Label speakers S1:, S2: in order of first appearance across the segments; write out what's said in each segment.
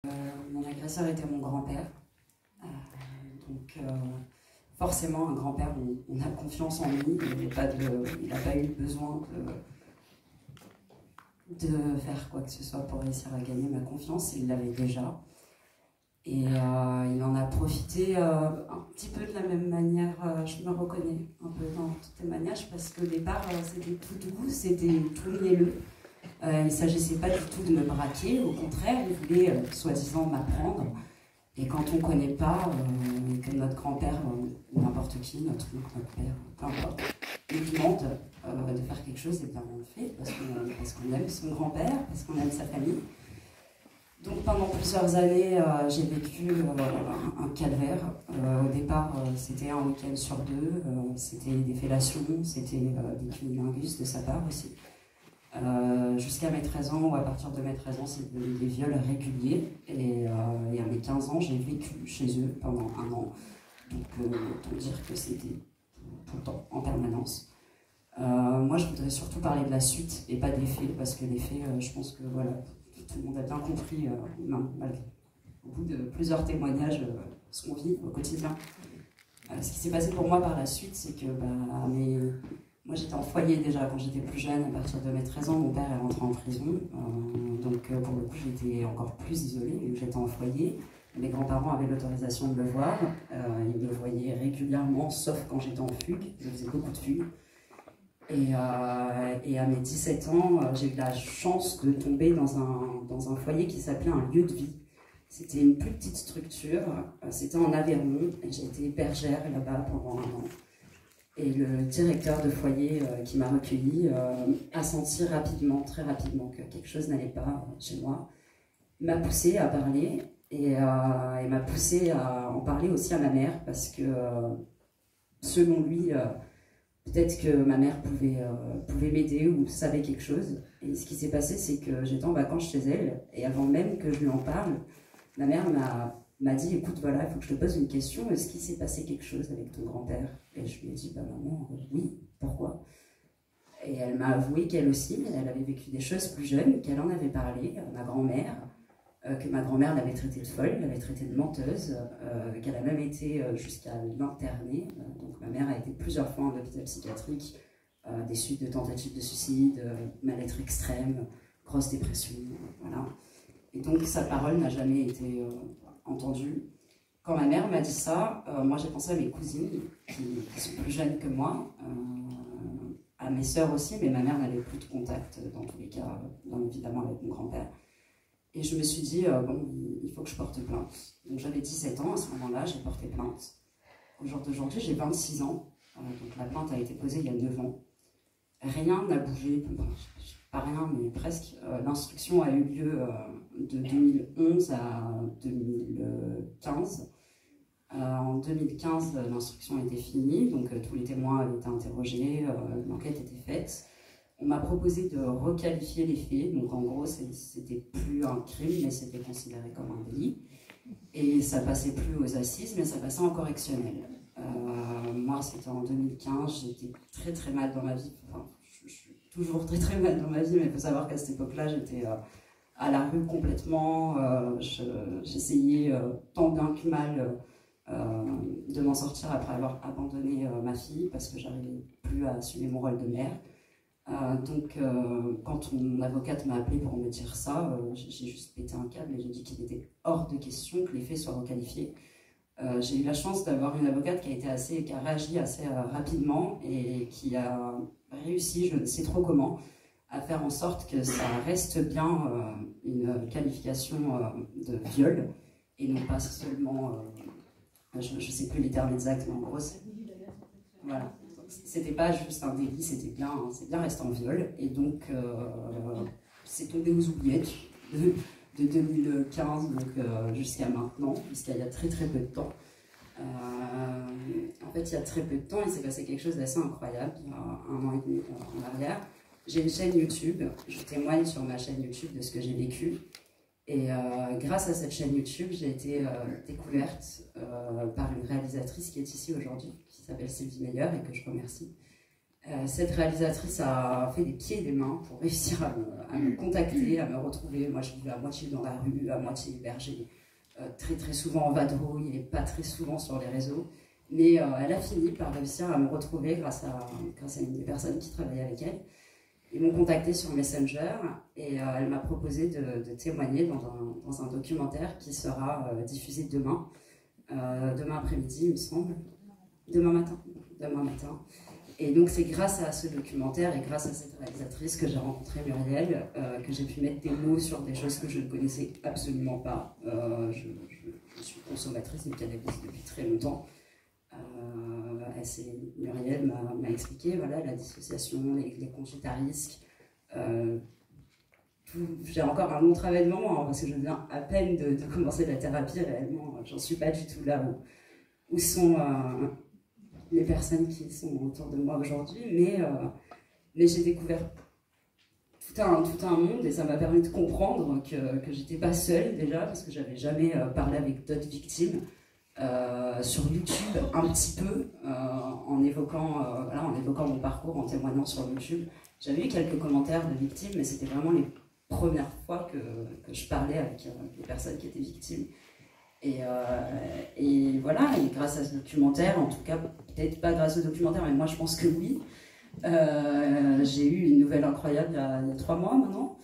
S1: Mon agresseur était mon grand-père. Donc, forcément, un grand-père, on a confiance en lui. Il n'a pas eu besoin de faire quoi que ce soit pour réussir à gagner ma confiance. Il l'avait déjà. Et il en a profité un petit peu de la même manière. Je me reconnais un peu dans tout témoignage parce qu'au départ, c'était tout doux, c'était tout mielleux. Il ne s'agissait pas du tout de me braquer, au contraire, il voulait soi-disant m'apprendre. Et quand on ne connaît pas, que notre grand-père, ou n'importe qui, notre père, peu importe, nous demande de faire quelque chose, et bien on le fait, parce qu'on aime son grand-père, parce qu'on aime sa famille. Donc pendant plusieurs années, j'ai vécu un calvaire. Au départ, c'était un week-end sur deux, c'était des fellations, c'était des cunnilingus de sa part aussi. Jusqu'à mes 13 ans, ou à partir de mes 13 ans, c'est devenu des viols réguliers. Et à mes 15 ans, j'ai vécu chez eux pendant un an. Donc, autant dire que c'était tout le temps, en permanence. Moi, je voudrais surtout parler de la suite et pas des faits, parce que les faits, je pense que voilà, tout le monde a bien compris, au bout de plusieurs témoignages, ce qu'on vit au quotidien. Ce qui s'est passé pour moi par la suite, c'est que moi j'étais en foyer déjà quand j'étais plus jeune, à partir de mes 13 ans, mon père est rentré en prison, donc pour le coup j'étais encore plus isolée, j'étais en foyer, mes grands-parents avaient l'autorisation de le voir, ils me voyaient régulièrement, sauf quand j'étais en fugue, je faisais beaucoup de fugues. Et à mes 17 ans, j'ai eu la chance de tomber dans un foyer qui s'appelait un lieu de vie. C'était une plus petite structure, c'était en Aveyron, et j'ai été bergère là-bas pendant un an. Et le directeur de foyer qui m'a recueilli a senti rapidement, très rapidement, que quelque chose n'allait pas chez moi. Il m'a poussé à parler et il m'a poussé à en parler aussi à ma mère parce que, selon lui, peut-être que ma mère pouvait m'aider ou savait quelque chose. Et ce qui s'est passé, c'est que j'étais en vacances chez elle et avant même que je lui en parle, ma mère m'a dit, écoute, voilà, il faut que je te pose une question, est-ce qu'il s'est passé quelque chose avec ton grand-père? Et je lui ai dit, bah maman, oui, pourquoi? Et elle m'a avoué qu'elle aussi, elle avait vécu des choses plus jeunes, qu'elle en avait parlé à ma grand-mère, que ma grand-mère l'avait traitée de folle, l'avait traitée de menteuse, qu'elle a même été jusqu'à l'interner. Donc ma mère a été plusieurs fois en hôpital psychiatrique, des suites de tentatives de suicide, mal-être extrême, grosse dépression, voilà. Et donc sa parole n'a jamais été entendue. Quand ma mère m'a dit ça, moi j'ai pensé à mes cousines qui sont plus jeunes que moi, à mes sœurs aussi, mais ma mère n'avait plus de contact dans tous les cas, bien évidemment avec mon grand-père. Et je me suis dit, bon, il faut que je porte plainte. Donc j'avais 17 ans à ce moment-là, j'ai porté plainte. Au jour d'aujourd'hui, j'ai 26 ans, donc la plainte a été posée il y a 9 ans. Rien n'a bougé, pas rien, mais presque. L'instruction a eu lieu de 2011 à 2015. En 2015, l'instruction était finie, donc tous les témoins avaient été interrogés, l'enquête était faite. On m'a proposé de requalifier les faits, donc en gros, c'était plus un crime, mais c'était considéré comme un délit. Et ça passait plus aux assises, mais ça passait en correctionnel. Moi, c'était en 2015, j'étais très très mal dans ma vie. Enfin, je suis toujours très très mal dans ma vie, mais il faut savoir qu'à cette époque-là, j'étais à la rue complètement. J'essayais tant bien que mal de m'en sortir après avoir abandonné ma fille, parce que j'arrivais plus à assumer mon rôle de mère. Donc, quand mon avocate m'a appelé pour me dire ça, j'ai juste pété un câble et j'ai dit qu'il était hors de question que les faits soient requalifiés. J'ai eu la chance d'avoir une avocate qui a réagi assez rapidement et qui a réussi, je ne sais trop comment, à faire en sorte que ça reste bien une qualification de viol et non pas seulement, je ne sais plus les termes exacts, mais en gros, voilà. C'était pas juste un délit, c'est bien resté en viol. Et donc, c'est tombé aux oubliettes de 2015 jusqu'à maintenant, jusqu'à il y a très très peu de temps. En fait, il y a très peu de temps, il s'est passé quelque chose d'assez incroyable, il y a un an et demi en arrière. J'ai une chaîne YouTube, je témoigne sur ma chaîne YouTube de ce que j'ai vécu. Et grâce à cette chaîne YouTube, j'ai été découverte par une réalisatrice qui est ici aujourd'hui, qui s'appelle Sylvie Meyer et que je remercie. Cette réalisatrice a fait des pieds et des mains pour réussir à me contacter, à me retrouver. Moi, je vivais à moitié dans la rue, à moitié hébergée, très très souvent en vadrouille et pas très souvent sur les réseaux. Mais elle a fini par réussir à me retrouver grâce à une des personnes qui travaillait avec elle. Ils m'ont contacté sur Messenger et elle m'a proposé de témoigner dans un documentaire qui sera diffusé demain après-midi, il me semble. Demain matin. Et donc c'est grâce à ce documentaire et grâce à cette réalisatrice que j'ai rencontré Muriel, que j'ai pu mettre des mots sur des choses que je ne connaissais absolument pas. Je suis consommatrice de cannabis depuis très longtemps. Muriel m'a expliqué voilà, la dissociation, les conduites à risque. J'ai encore un long travail devant moi, hein, parce que je viens à peine de commencer la thérapie réellement. J'en suis pas du tout là où sont les personnes qui sont autour de moi aujourd'hui, mais j'ai découvert tout un monde et ça m'a permis de comprendre que j'étais pas seule déjà, parce que j'avais jamais parlé avec d'autres victimes. Sur YouTube un petit peu, en évoquant mon parcours, en témoignant sur YouTube. J'avais eu quelques commentaires de victimes, mais c'était vraiment les premières fois que je parlais avec les personnes qui étaient victimes. Et voilà, et grâce à ce documentaire, en tout cas, peut-être pas grâce au documentaire, mais moi je pense que oui, j'ai eu une nouvelle incroyable il y a 3 mois maintenant.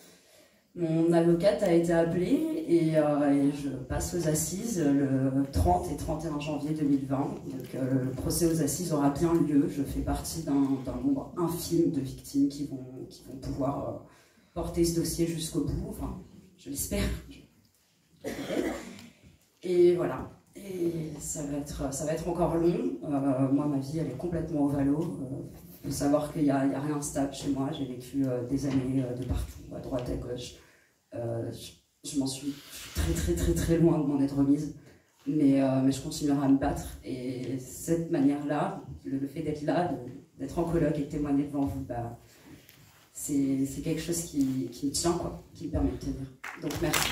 S1: Mon avocate a été appelée et je passe aux assises le 30 et 31 janvier 2020. Donc le procès aux assises aura bien lieu. Je fais partie d'un nombre infime de victimes qui vont pouvoir porter ce dossier jusqu'au bout. Enfin, je l'espère. Et voilà. Et ça va être encore long. Moi, ma vie, elle est complètement au valo. Il faut savoir qu'il n'y a rien de stable chez moi. J'ai vécu des années de partout, à droite, à gauche. Je m'en suis très loin de m'en être remise. Mais je continuerai à me battre. Et cette manière-là, le fait d'être là, d'être en colloque et de témoigner devant vous, bah, c'est quelque chose qui me tient, quoi, qui me permet de tenir. Donc merci.